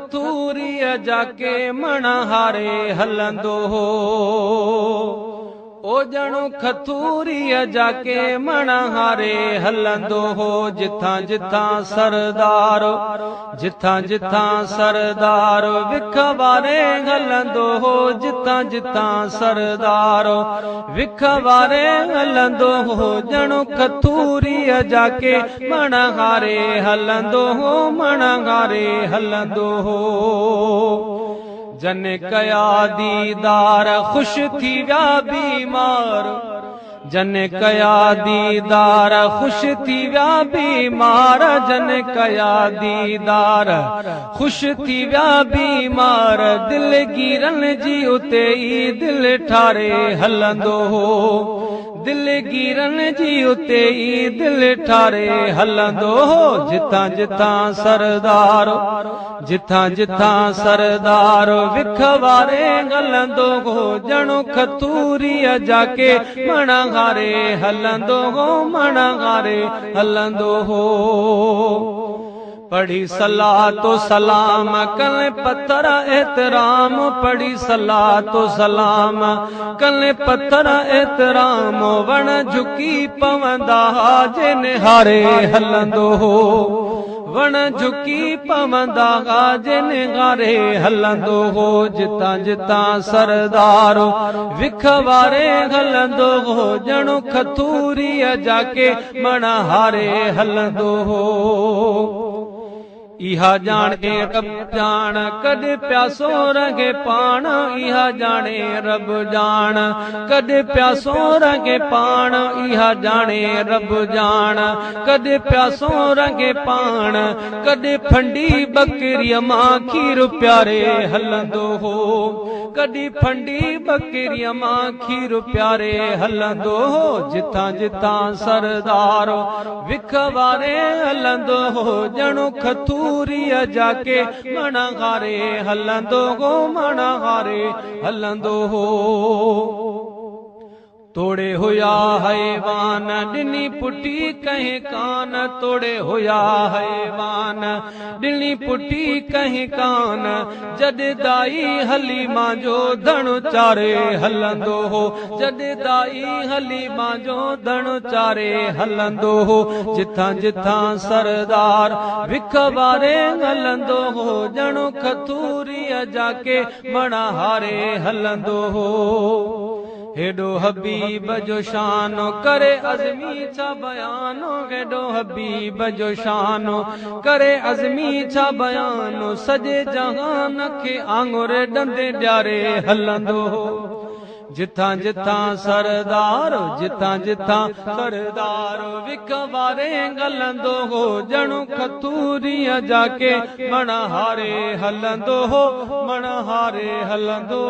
खतूरीअ जाके मण हारे हलंदो हो ओ ॼणो खतूरीअ जाके मण हारे हलंदो हो जिथां जिथां सरदार जिथां जिथां सरदार विख वारे हलंदो हो जिथां जिथां सरदार विख वारे हलंदो हो ॼणो खतूरीअ जाके मण हारे हलंदो हो मण हारे हलंदो हो जन कया दीदार खुश थी विया बीमार जन कया दीदार खुश थी विया बीमार जन कया दीदार खुश थी विया बीमार दिल गिरन जी उते ई दिल ठारे हलंदो हो दिल गिरन जी उते ई दिल ठारे हलंदो हो जिथां जिथां सरदार जिथां जिथां सरदार विख वारे हलंदो हो ॼणो खतूरीअ जाके मण हारे हलंदो हो मण हारे हलंदो हो पढ़ी सलातो सलाम कल पत्थर एतराम पढ़ी सलातो सलाम कल पत्थर एतराम वण झुकी पवंदा जिन हारे हलंदो हो वण झुकी पवंदा जिन हारे हलंदो हो जिथां जिथां सरदार विख वारे हलंदो हो ॼणो खतूरीअ जाके मण हारे हलंदो हो इहा जाने रब जान कॾहिं प्यासो रंगे पाण इहा जाने रब जान कॾहिं प्यासो रंगे पाण इहा जाने रब जान कॾहिं प्यासो रंगे पाण कॾहिं फंडी बकरीअ मां खीर प्यारे हलंदो हो कॾहिं फंडी बकरीअ मां खीर प्यारे हलंदो हो जिथां जिथां सरदार विख वारे हलंदो हो ॼणो खतूरीअ जाके मण हारे हलंदो हो मण हारे हलंदो हो तोड़े हुया हैवान ॾिनी पुटी कहीं कान तोड़े हुया हैवान ॾिनी पुटी कहीं कान जॾहिं दाई हलीमा जो धणु चारे हलंदो हो जॾहिं दाई हलीमा जो धणु चारे हलंदो हो जिथां जिथां सरदार विख वारे हलंदो हो ॼणो खतूरीअ जाके मण हारे हलंदो हो हेडो हबीब जो शानो करे अज़मी छा बयानो हेडो हबीब जो शानो करे अज़मी छा बयानो सॼे जहान खे आंगुर ॾंदे ॾियारे हलंदो हो जिथां जिथां सरदार जिथां जिथां सरदार विख वारे हलंदो हो ॼणो खतूरीअ जाके मण हारे हलंदो हो मण हारे हलंदो